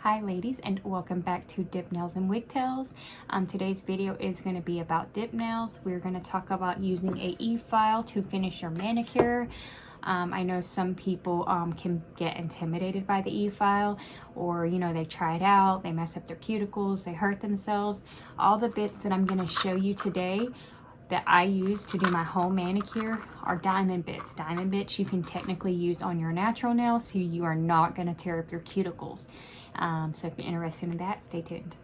Hi ladies, and welcome back to Dipnailswigtales. Today's video is going to be about dip nails. We're going to talk about using a e-file to finish your manicure. I know some people can get intimidated by the e-file, or they try it out, they mess up their cuticles, they hurt themselves. All the bits that I'm going to show you today that I use to do my whole manicure are diamond bits. Diamond bits you can technically use on your natural nails, so you are not going to tear up your cuticles. So if you're interested in that, stay tuned.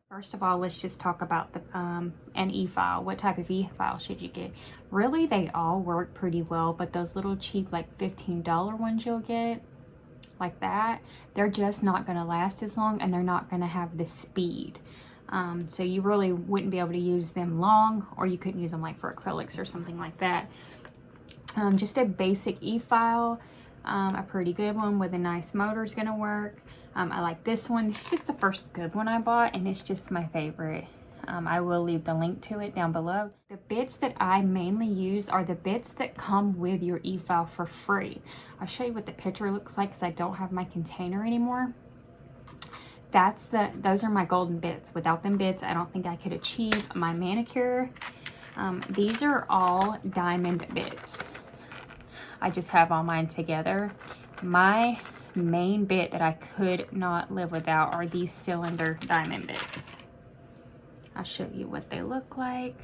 First of all, let's just talk about an e-file. What type of e-file should you get? Really, they all work pretty well, but those little cheap, like $15 ones you'll get, like that, they're just not going to last as long, and they're not going to have the speed. So you really wouldn't be able to use them long, or you couldn't use them like for acrylics or something like that. Just a basic e-file, a pretty good one with a nice motor is going to work. I like this one. This is just the first good one I bought, and it's just my favorite. I will leave the link to it down below. The bits that I mainly use are the bits that come with your e-file for free. I'll show you what the picture looks like because I don't have my container anymore. Those are my golden bits. Without them bits, I don't think I could achieve my manicure. These are all diamond bits. I just have all mine together. My main bit that I could not live without are these cylinder diamond bits. I'll show you what they look like.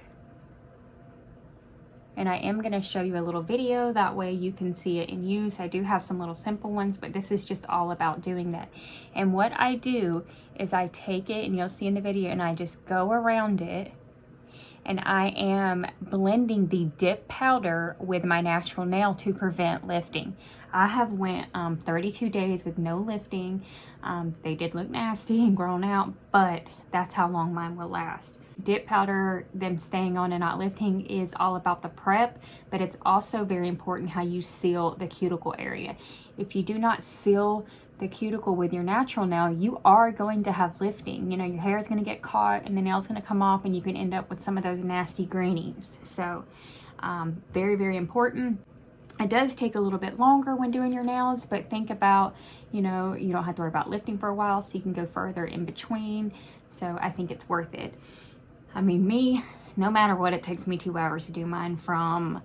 And I am going to show you a little video, that way you can see it in use. I do have some little simple ones, but this is just all about doing that. And what I do is I take it, and you'll see in the video, and I just go around it, and I am blending the dip powder with my natural nail to prevent lifting. I have went 32 days with no lifting. They did look nasty and grown out, but that's how long mine will last. Dip powder, them staying on and not lifting, is all about the prep, but it's also very important how you seal the cuticle area. If you do not seal the cuticle with your natural nail, you are going to have lifting. Your hair is going to get caught and the nail's going to come off, and you can end up with some of those nasty greenies. So very, very important. It does take a little bit longer when doing your nails, but think about, you don't have to worry about lifting for a while, so you can go further in between. So I think it's worth it. I mean, no matter what, it takes me 2 hours to do mine from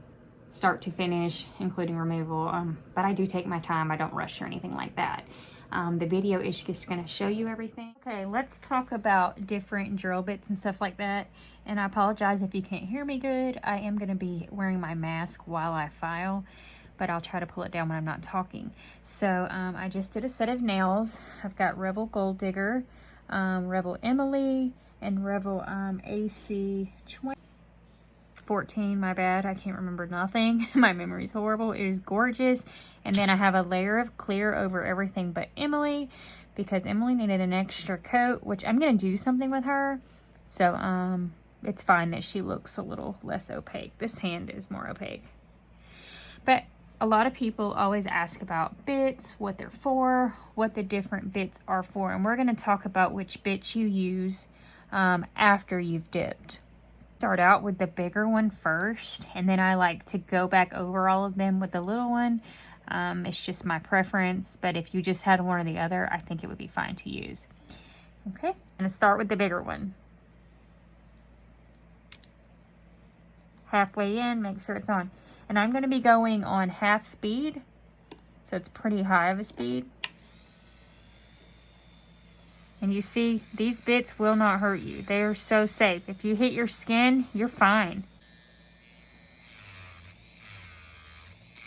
start to finish, including removal. But I do take my time. I don't rush or anything like that. The video is just going to show you everything. Okay, let's talk about different drill bits and stuff like that. And I apologize if you can't hear me good. I am going to be wearing my mask while I file, but I'll try to pull it down when I'm not talking. So I just did a set of nails. I've got Rebel Gold Digger, Rebel Emily, and Rebel AC 14, my bad, I can't remember nothing. My memory's horrible. It is gorgeous. And then I have a layer of clear over everything but Emily, because Emily needed an extra coat, which I'm going to do something with her. So it's fine that she looks a little less opaque. This hand is more opaque. But a lot of people always ask about bits, what they're for, what the different bits are for. And we're going to talk about which bits you use after you've dipped. Start out with the bigger one first, and then I like to go back over all of them with the little one. It's just my preference, but if you just had one or the other, I think it would be fine to use. Okay, I'm gonna start with the bigger one. Halfway in, make sure it's on. And I'm gonna be going on half speed, so it's pretty high of a speed. And you see, these bits will not hurt you. They are so safe. If you hit your skin, you're fine.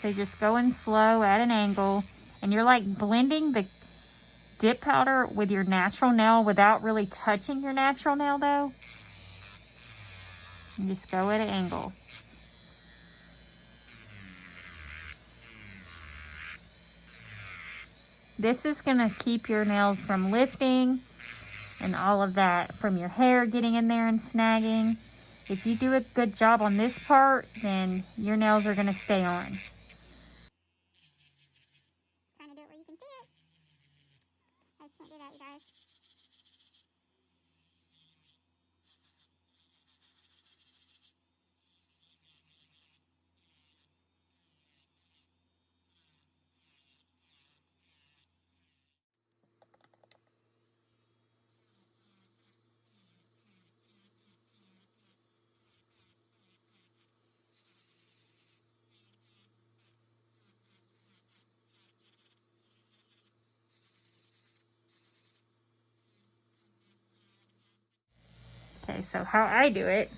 So just going slow at an angle, and you're like blending the dip powder with your natural nail without really touching your natural nail though. And just go at an angle. This is gonna keep your nails from lifting and all of that, from your hair getting in there and snagging. If you do a good job on this part, then your nails are gonna stay on. Trying to do it where you can see it. I just can't do that, you guys. Okay, so how I do it,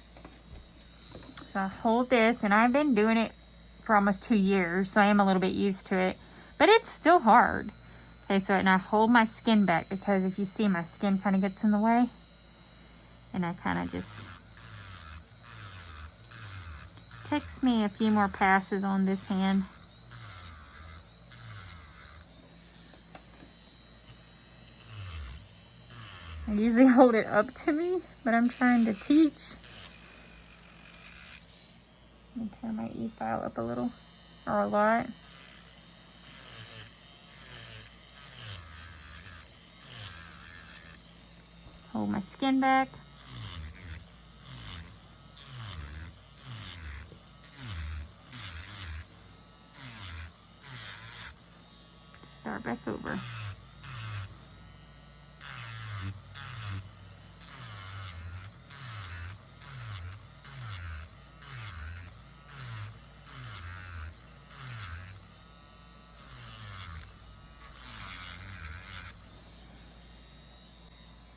so I hold this, and I've been doing it for almost 2 years, so I am a little bit used to it, but it's still hard. Okay, so and I hold my skin back, because if you see, my skin kind of gets in the way, and I kind of just, takes me a few more passes on this hand. I usually hold it up to me, but I'm trying to teach. Let me turn my e-file up a little, or a lot. Hold my skin back. Start back over.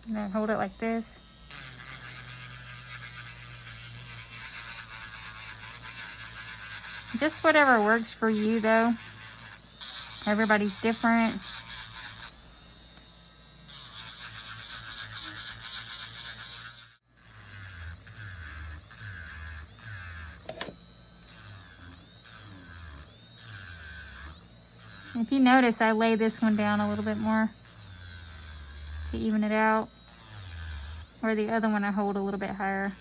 And then hold it like this. Just whatever works for you, though. Everybody's different. If you notice, I lay this one down a little bit more to even it out, where the other one I hold a little bit higher.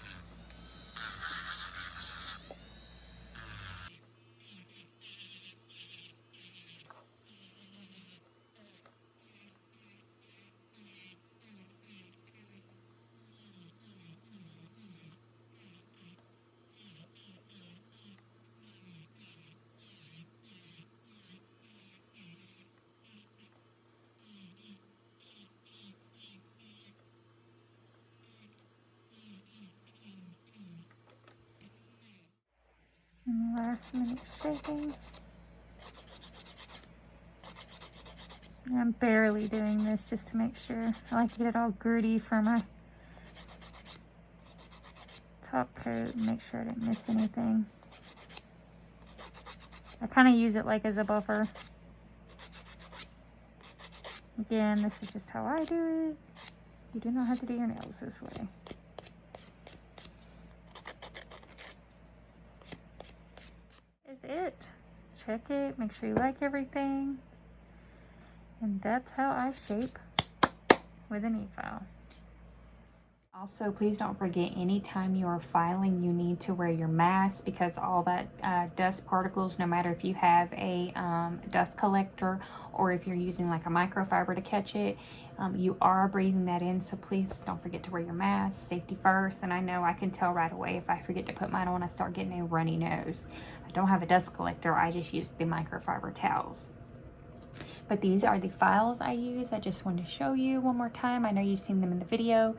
Some last minute shaking. I'm barely doing this just to make sure. I like to get it all gritty for my top coat and make sure I didn't miss anything. I kind of use it like as a buffer. Again, this is just how I do it. You do not have to do your nails this way. Is it. Check it, make sure you like everything. And that's how I shape with an e-file. Also, please don't forget, anytime you are filing, you need to wear your mask, because all that dust particles, no matter if you have a dust collector or if you're using like a microfiber to catch it, you are breathing that in. So please don't forget to wear your mask. Safety first. And I know I can tell right away if I forget to put mine on, I start getting a runny nose. I don't have a dust collector. I just use the microfiber towels. But these are the files I use. I just wanted to show you one more time. I know you've seen them in the video.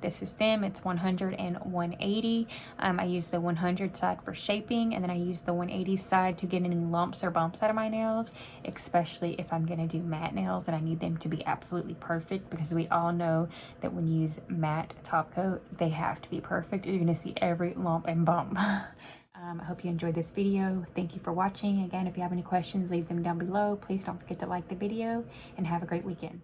This is them. It's 100 and 180. I use the 100 side for shaping, and then I use the 180 side to get any lumps or bumps out of my nails, especially if I'm going to do matte nails and I need them to be absolutely perfect, because we all know that when you use matte top coat, they have to be perfect. You're going to see every lump and bump. I hope you enjoyed this video. Thank you for watching. Again, if you have any questions, leave them down below. Please don't forget to like the video, and have a great weekend.